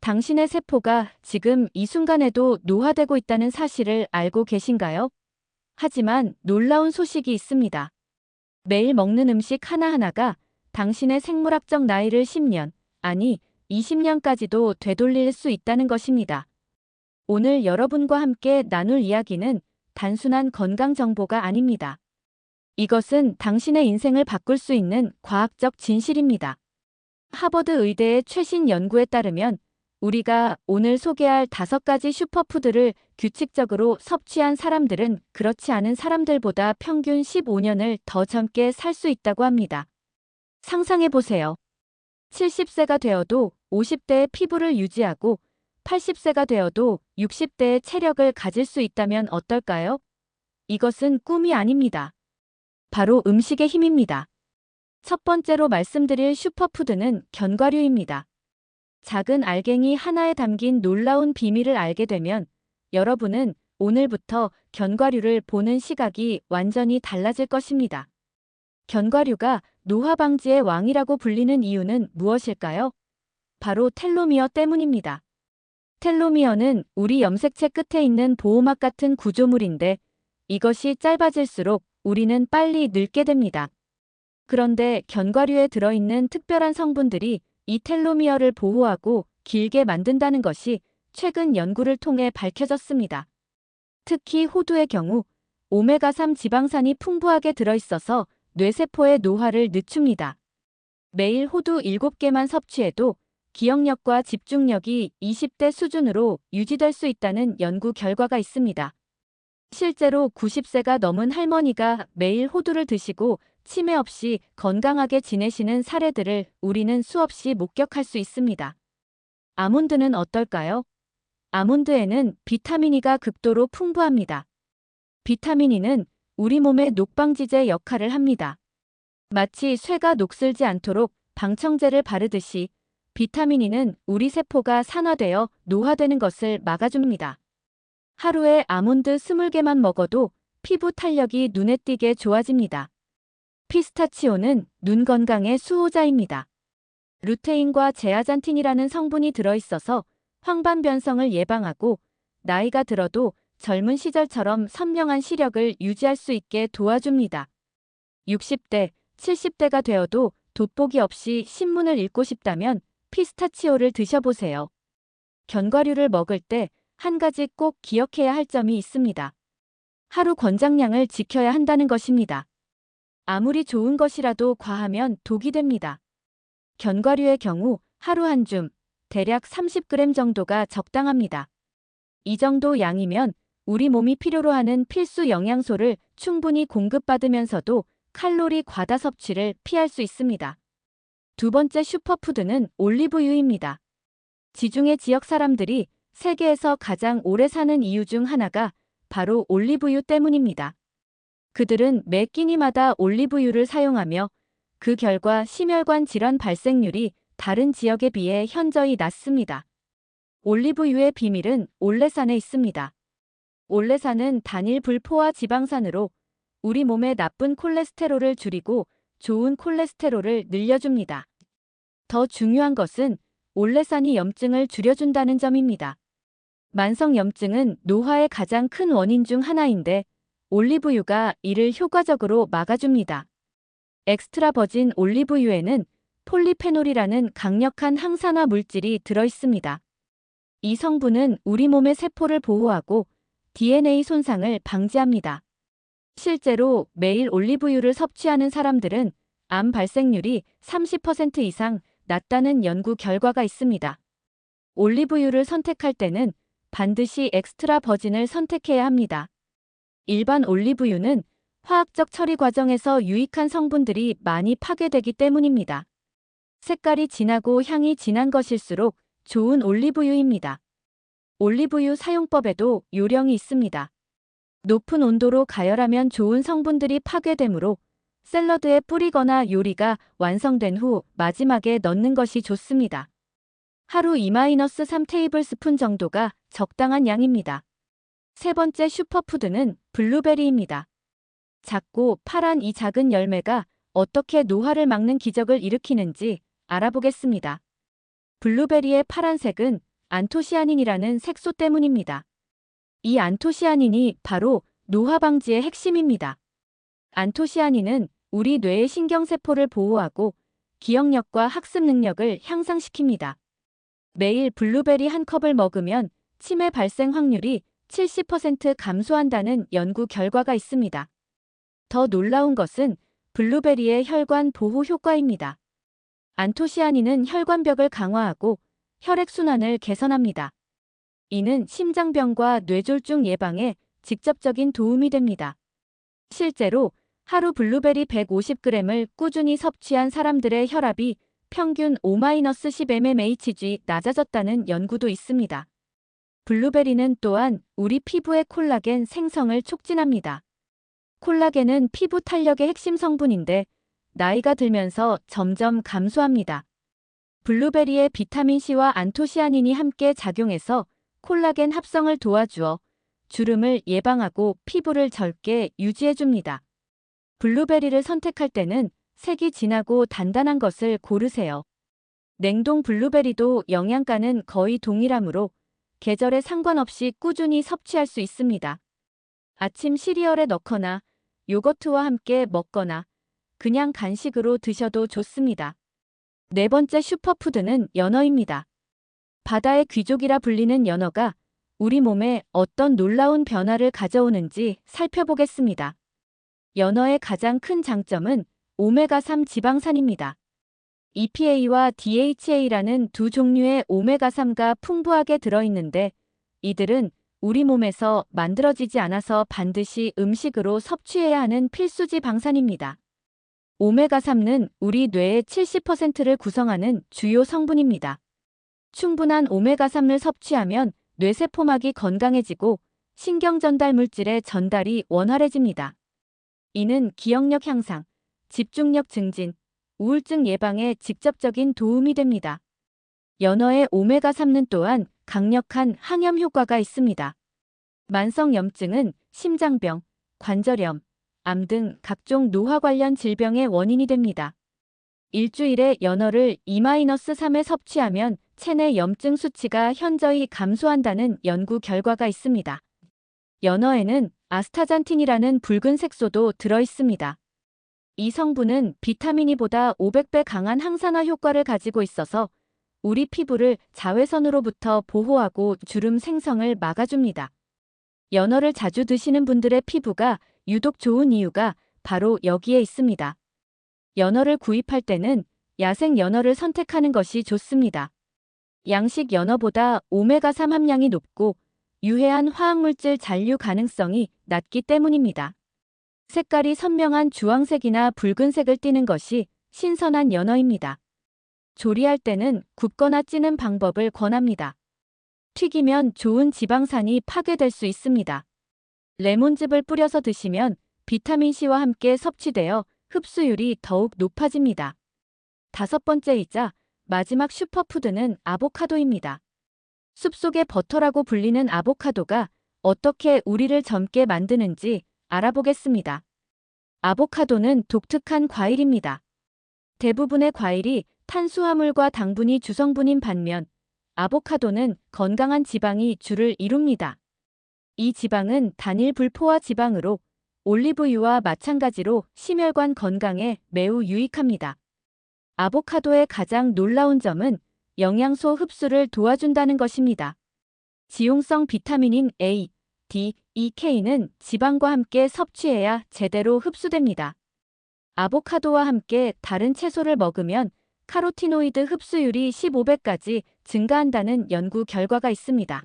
당신의 세포가 지금 이 순간에도 노화되고 있다는 사실을 알고 계신가요? 하지만 놀라운 소식이 있습니다. 매일 먹는 음식 하나하나가 당신의 생물학적 나이를 10년, 아니 20년까지도 되돌릴 수 있다는 것입니다. 오늘 여러분과 함께 나눌 이야기는 단순한 건강 정보가 아닙니다. 이것은 당신의 인생을 바꿀 수 있는 과학적 진실입니다. 하버드 의대의 최신 연구에 따르면 우리가 오늘 소개할 5가지 슈퍼푸드를 규칙적으로 섭취한 사람들은 그렇지 않은 사람들보다 평균 15년을 더 젊게 살 수 있다고 합니다. 상상해 보세요. 70세가 되어도 50대의 피부를 유지하고 80세가 되어도 60대의 체력을 가질 수 있다면 어떨까요? 이것은 꿈이 아닙니다. 바로 음식의 힘입니다. 첫 번째로 말씀드릴 슈퍼푸드는 견과류입니다. 작은 알갱이 하나에 담긴 놀라운 비밀을 알게 되면 여러분은 오늘부터 견과류를 보는 시각이 완전히 달라질 것입니다. 견과류가 노화 방지의 왕이라고 불리는 이유는 무엇일까요? 바로 텔로미어 때문입니다. 텔로미어는 우리 염색체 끝에 있는 보호막 같은 구조물인데 이것이 짧아질수록 우리는 빨리 늙게 됩니다. 그런데 견과류에 들어있는 특별한 성분들이 이 텔로미어를 보호하고 길게 만든다는 것이 최근 연구를 통해 밝혀졌습니다. 특히 호두의 경우 오메가3 지방산이 풍부하게 들어있어서 뇌세포의 노화를 늦춥니다. 매일 호두 7개만 섭취해도 기억력과 집중력이 20대 수준으로 유지될 수 있다는 연구 결과가 있습니다. 실제로 90세가 넘은 할머니가 매일 호두를 드시고 치매 없이 건강하게 지내시는 사례들을 우리는 수없이 목격할 수 있습니다. 아몬드는 어떨까요? 아몬드에는 비타민 E가 극도로 풍부합니다. 비타민 E는 우리 몸의 녹방지제 역할을 합니다. 마치 쇠가 녹슬지 않도록 방청제를 바르듯이 비타민 E는 우리 세포가 산화되어 노화되는 것을 막아줍니다. 하루에 아몬드 20개만 먹어도 피부 탄력이 눈에 띄게 좋아집니다. 피스타치오는 눈 건강의 수호자입니다. 루테인과 제아잔틴이라는 성분이 들어있어서 황반 변성을 예방하고 나이가 들어도 젊은 시절처럼 선명한 시력을 유지할 수 있게 도와줍니다. 60대, 70대가 되어도 돋보기 없이 신문을 읽고 싶다면 피스타치오를 드셔보세요. 견과류를 먹을 때 한 가지 꼭 기억해야 할 점이 있습니다. 하루 권장량을 지켜야 한다는 것입니다. 아무리 좋은 것이라도 과하면 독이 됩니다. 견과류의 경우 하루 한 줌, 대략 30g 정도가 적당합니다. 이 정도 양이면 우리 몸이 필요로 하는 필수 영양소를 충분히 공급받으면서도 칼로리 과다 섭취를 피할 수 있습니다. 두 번째 슈퍼푸드는 올리브유입니다. 지중해 지역 사람들이 세계에서 가장 오래 사는 이유 중 하나가 바로 올리브유 때문입니다. 그들은 매 끼니마다 올리브유를 사용하며 그 결과 심혈관 질환 발생률이 다른 지역에 비해 현저히 낮습니다. 올리브유의 비밀은 올레산에 있습니다. 올레산은 단일 불포화 지방산으로 우리 몸의 나쁜 콜레스테롤을 줄이고 좋은 콜레스테롤을 늘려줍니다. 더 중요한 것은 올레산이 염증을 줄여준다는 점입니다. 만성 염증은 노화의 가장 큰 원인 중 하나인데 올리브유가 이를 효과적으로 막아줍니다. 엑스트라 버진 올리브유에는 폴리페놀이라는 강력한 항산화 물질이 들어있습니다. 이 성분은 우리 몸의 세포를 보호하고 DNA 손상을 방지합니다. 실제로 매일 올리브유를 섭취하는 사람들은 암 발생률이 30% 이상 낮다는 연구 결과가 있습니다. 올리브유를 선택할 때는 반드시 엑스트라 버진을 선택해야 합니다. 일반 올리브유는 화학적 처리 과정에서 유익한 성분들이 많이 파괴되기 때문입니다. 색깔이 진하고 향이 진한 것일수록 좋은 올리브유입니다. 올리브유 사용법에도 요령이 있습니다. 높은 온도로 가열하면 좋은 성분들이 파괴되므로 샐러드에 뿌리거나 요리가 완성된 후 마지막에 넣는 것이 좋습니다. 하루 2-3 테이블스푼 정도가 적당한 양입니다. 세 번째 슈퍼푸드는 블루베리입니다. 작고 파란 이 작은 열매가 어떻게 노화를 막는 기적을 일으키는지 알아보겠습니다. 블루베리의 파란색은 안토시아닌이라는 색소 때문입니다. 이 안토시아닌이 바로 노화 방지의 핵심입니다. 안토시아닌은 우리 뇌의 신경세포를 보호하고 기억력과 학습 능력을 향상시킵니다. 매일 블루베리 한 컵을 먹으면 치매 발생 확률이 70% 감소한다는 연구 결과가 있습니다. 더 놀라운 것은 블루베리의 혈관 보호 효과입니다. 안토시아닌은 혈관벽을 강화하고 혈액순환을 개선합니다. 이는 심장병과 뇌졸중 예방에 직접적인 도움이 됩니다. 실제로 하루 블루베리 150g을 꾸준히 섭취한 사람들의 혈압이 평균 5-10 mmHg 낮아졌다는 연구도 있습니다. 블루베리는 또한 우리 피부의 콜라겐 생성을 촉진합니다. 콜라겐은 피부 탄력의 핵심 성분인데 나이가 들면서 점점 감소합니다. 블루베리의 비타민C와 안토시아닌이 함께 작용해서 콜라겐 합성을 도와주어 주름을 예방하고 피부를 젊게 유지해줍니다. 블루베리를 선택할 때는 색이 진하고 단단한 것을 고르세요. 냉동 블루베리도 영양가는 거의 동일하므로 계절에 상관없이 꾸준히 섭취할 수 있습니다. 아침 시리얼에 넣거나 요거트와 함께 먹거나 그냥 간식으로 드셔도 좋습니다. 네 번째 슈퍼푸드는 연어입니다. 바다의 귀족이라 불리는 연어가 우리 몸에 어떤 놀라운 변화를 가져오는지 살펴보겠습니다. 연어의 가장 큰 장점은 오메가3 지방산입니다. EPA와 DHA라는 두 종류의 오메가3가 풍부하게 들어있는데 이들은 우리 몸에서 만들어지지 않아서 반드시 음식으로 섭취해야 하는 필수 지방산입니다. 오메가3는 우리 뇌의 70%를 구성하는 주요 성분입니다. 충분한 오메가3을 섭취하면 뇌세포막이 건강해지고 신경전달 물질의 전달이 원활해집니다. 이는 기억력 향상, 집중력 증진, 우울증 예방에 직접적인 도움이 됩니다. 연어의 오메가3는 또한 강력한 항염 효과가 있습니다. 만성염증은 심장병, 관절염, 암 등 각종 노화 관련 질병의 원인이 됩니다. 일주일에 연어를 2-3회 섭취하면 체내 염증 수치가 현저히 감소한다는 연구 결과가 있습니다. 연어에는 아스타잔틴이라는 붉은 색소도 들어있습니다. 이 성분은 비타민 E보다 500배 강한 항산화 효과를 가지고 있어서 우리 피부를 자외선으로부터 보호하고 주름 생성을 막아줍니다. 연어를 자주 드시는 분들의 피부가 유독 좋은 이유가 바로 여기에 있습니다. 연어를 구입할 때는 야생 연어를 선택하는 것이 좋습니다. 양식 연어보다 오메가3 함량이 높고 유해한 화학물질 잔류 가능성이 낮기 때문입니다. 색깔이 선명한 주황색이나 붉은색을 띠는 것이 신선한 연어입니다. 조리할 때는 굽거나 찌는 방법을 권합니다. 튀기면 좋은 지방산이 파괴될 수 있습니다. 레몬즙을 뿌려서 드시면 비타민C와 함께 섭취되어 흡수율이 더욱 높아집니다. 다섯 번째이자 마지막 슈퍼푸드는 아보카도입니다. 숲속의 버터라고 불리는 아보카도가 어떻게 우리를 젊게 만드는지 알아보겠습니다. 아보카도는 독특한 과일입니다. 대부분의 과일이 탄수화물과 당분이 주성분인 반면 아보카도는 건강한 지방이 주를 이룹니다. 이 지방은 단일 불포화 지방으로 올리브유와 마찬가지로 심혈관 건강에 매우 유익합니다. 아보카도의 가장 놀라운 점은 영양소 흡수를 도와준다는 것입니다. 지용성 비타민인 A, D, E, K는 지방과 함께 섭취해야 제대로 흡수됩니다. 아보카도와 함께 다른 채소를 먹으면 카로티노이드 흡수율이 15배까지 증가한다는 연구 결과가 있습니다.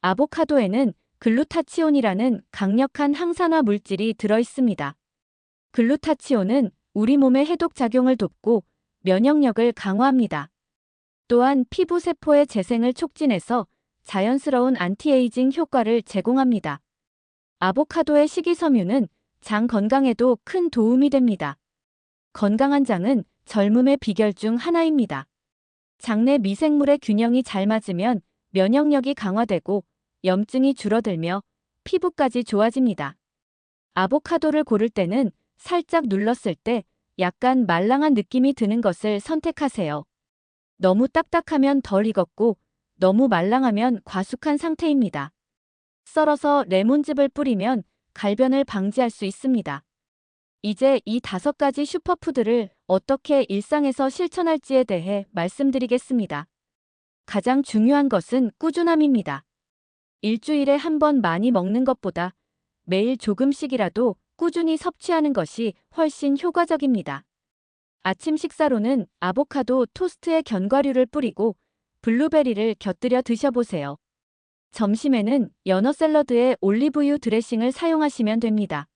아보카도에는 글루타치온이라는 강력한 항산화 물질이 들어있습니다. 글루타치온은 우리 몸의 해독 작용을 돕고 면역력을 강화합니다. 또한 피부 세포의 재생을 촉진해서 자연스러운 안티에이징 효과를 제공합니다. 아보카도의 식이섬유는 장 건강에도 큰 도움이 됩니다. 건강한 장은 젊음의 비결 중 하나입니다. 장내 미생물의 균형이 잘 맞으면 면역력이 강화되고 염증이 줄어들며 피부까지 좋아집니다. 아보카도를 고를 때는 살짝 눌렀을 때 약간 말랑한 느낌이 드는 것을 선택하세요. 너무 딱딱하면 덜 익었고 너무 말랑하면 과숙한 상태입니다. 썰어서 레몬즙을 뿌리면 갈변을 방지할 수 있습니다. 이제 이 5가지 슈퍼푸드를 어떻게 일상에서 실천할지에 대해 말씀드리겠습니다. 가장 중요한 것은 꾸준함입니다. 일주일에 한 번 많이 먹는 것보다 매일 조금씩이라도 꾸준히 섭취하는 것이 훨씬 효과적입니다. 아침 식사로는 아보카도 토스트에 견과류를 뿌리고 블루베리를 곁들여 드셔보세요. 점심에는 연어 샐러드에 올리브유 드레싱을 사용하시면 됩니다.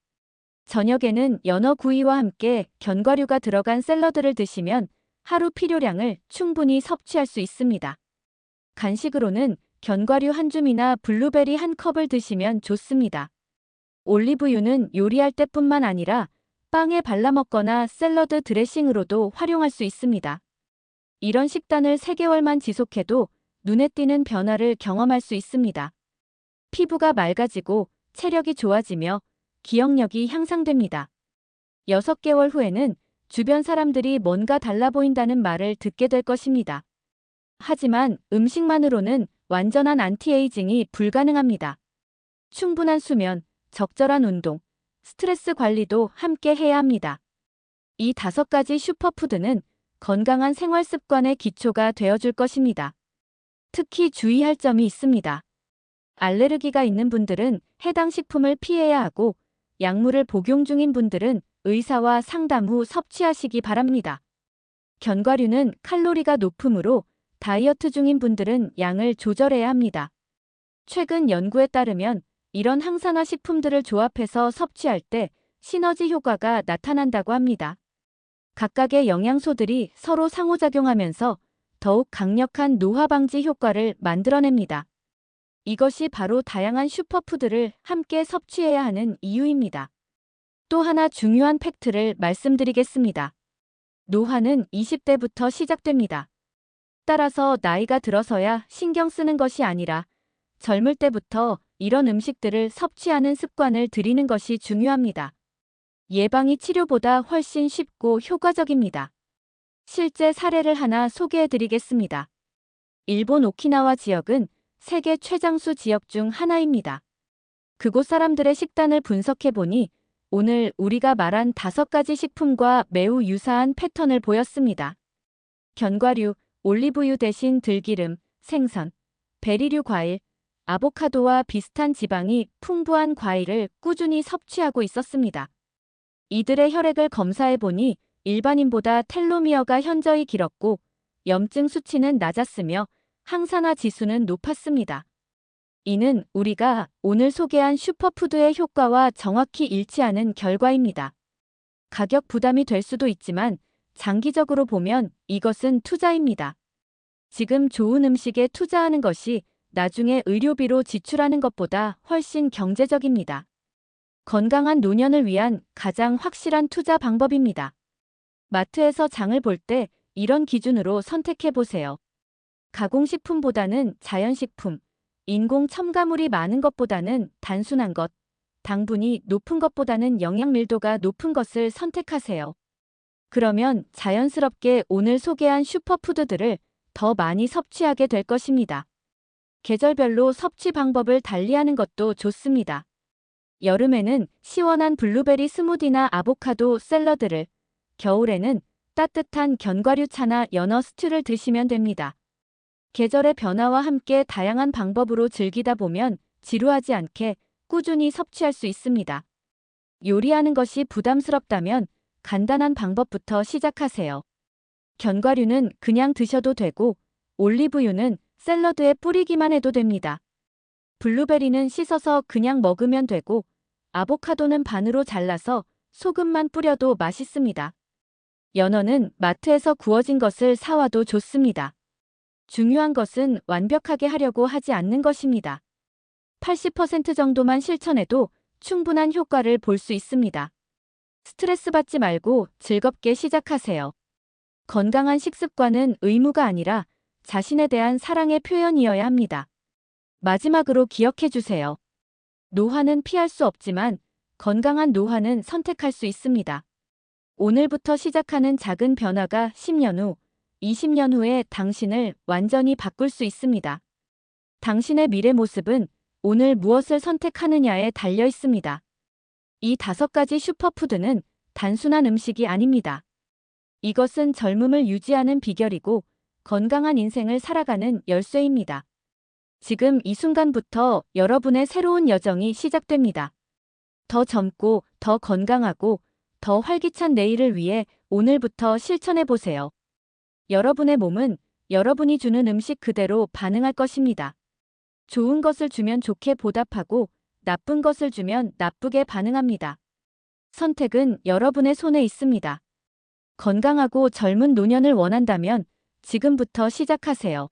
저녁에는 연어 구이와 함께 견과류가 들어간 샐러드를 드시면 하루 필요량을 충분히 섭취할 수 있습니다. 간식으로는 견과류 한 줌이나 블루베리 한 컵을 드시면 좋습니다. 올리브유는 요리할 때뿐만 아니라 빵에 발라 먹거나 샐러드 드레싱으로도 활용할 수 있습니다. 이런 식단을 3개월만 지속해도 눈에 띄는 변화를 경험할 수 있습니다. 피부가 맑아지고 체력이 좋아지며 기억력이 향상됩니다. 6개월 후에는 주변 사람들이 뭔가 달라 보인다는 말을 듣게 될 것입니다. 하지만 음식만으로는 완전한 안티에이징이 불가능합니다. 충분한 수면, 적절한 운동, 스트레스 관리도 함께 해야 합니다. 이 5가지 슈퍼푸드는 건강한 생활 습관의 기초가 되어줄 것입니다. 특히 주의할 점이 있습니다. 알레르기가 있는 분들은 해당 식품을 피해야 하고 약물을 복용 중인 분들은 의사와 상담 후 섭취하시기 바랍니다. 견과류는 칼로리가 높으므로 다이어트 중인 분들은 양을 조절해야 합니다. 최근 연구에 따르면 이런 항산화 식품들을 조합해서 섭취할 때 시너지 효과가 나타난다고 합니다. 각각의 영양소들이 서로 상호작용하면서 더욱 강력한 노화 방지 효과를 만들어냅니다. 이것이 바로 다양한 슈퍼푸드를 함께 섭취해야 하는 이유입니다. 또 하나 중요한 팩트를 말씀드리겠습니다. 노화는 20대부터 시작됩니다. 따라서 나이가 들어서야 신경 쓰는 것이 아니라 젊을 때부터 이런 음식들을 섭취하는 습관을 들이는 것이 중요합니다. 예방이 치료보다 훨씬 쉽고 효과적입니다. 실제 사례를 하나 소개해드리겠습니다. 일본 오키나와 지역은 세계 최장수 지역 중 하나입니다. 그곳 사람들의 식단을 분석해보니 오늘 우리가 말한 5가지 식품과 매우 유사한 패턴을 보였습니다. 견과류, 올리브유 대신 들기름, 생선, 베리류 과일, 아보카도와 비슷한 지방이 풍부한 과일을 꾸준히 섭취하고 있었습니다. 이들의 혈액을 검사해보니 일반인보다 텔로미어가 현저히 길었고 염증 수치는 낮았으며 항산화 지수는 높았습니다. 이는 우리가 오늘 소개한 슈퍼푸드의 효과와 정확히 일치하는 결과입니다. 가격 부담이 될 수도 있지만 장기적으로 보면 이것은 투자입니다. 지금 좋은 음식에 투자하는 것이 나중에 의료비로 지출하는 것보다 훨씬 경제적입니다. 건강한 노년을 위한 가장 확실한 투자 방법입니다. 마트에서 장을 볼 때 이런 기준으로 선택해보세요. 가공식품보다는 자연식품, 인공 첨가물이 많은 것보다는 단순한 것, 당분이 높은 것보다는 영양 밀도가 높은 것을 선택하세요. 그러면 자연스럽게 오늘 소개한 슈퍼푸드들을 더 많이 섭취하게 될 것입니다. 계절별로 섭취 방법을 달리하는 것도 좋습니다. 여름에는 시원한 블루베리 스무디나 아보카도 샐러드를, 겨울에는 따뜻한 견과류 차나 연어 스튜를 드시면 됩니다. 계절의 변화와 함께 다양한 방법으로 즐기다 보면 지루하지 않게 꾸준히 섭취할 수 있습니다. 요리하는 것이 부담스럽다면 간단한 방법부터 시작하세요. 견과류는 그냥 드셔도 되고 올리브유는 샐러드에 뿌리기만 해도 됩니다. 블루베리는 씻어서 그냥 먹으면 되고 아보카도는 반으로 잘라서 소금만 뿌려도 맛있습니다. 연어는 마트에서 구워진 것을 사와도 좋습니다. 중요한 것은 완벽하게 하려고 하지 않는 것입니다. 80% 정도만 실천해도 충분한 효과를 볼 수 있습니다. 스트레스 받지 말고 즐겁게 시작하세요. 건강한 식습관은 의무가 아니라 자신에 대한 사랑의 표현이어야 합니다. 마지막으로 기억해 주세요. 노화는 피할 수 없지만 건강한 노화는 선택할 수 있습니다. 오늘부터 시작하는 작은 변화가 10년 후, 20년 후에 당신을 완전히 바꿀 수 있습니다. 당신의 미래 모습은 오늘 무엇을 선택하느냐에 달려 있습니다. 이 5가지 슈퍼푸드는 단순한 음식이 아닙니다. 이것은 젊음을 유지하는 비결이고 건강한 인생을 살아가는 열쇠입니다. 지금 이 순간부터 여러분의 새로운 여정이 시작됩니다. 더 젊고 더 건강하고 더 활기찬 내일을 위해 오늘부터 실천해 보세요. 여러분의 몸은 여러분이 주는 음식 그대로 반응할 것입니다. 좋은 것을 주면 좋게 보답하고 나쁜 것을 주면 나쁘게 반응합니다. 선택은 여러분의 손에 있습니다. 건강하고 젊은 노년을 원한다면 지금부터 시작하세요.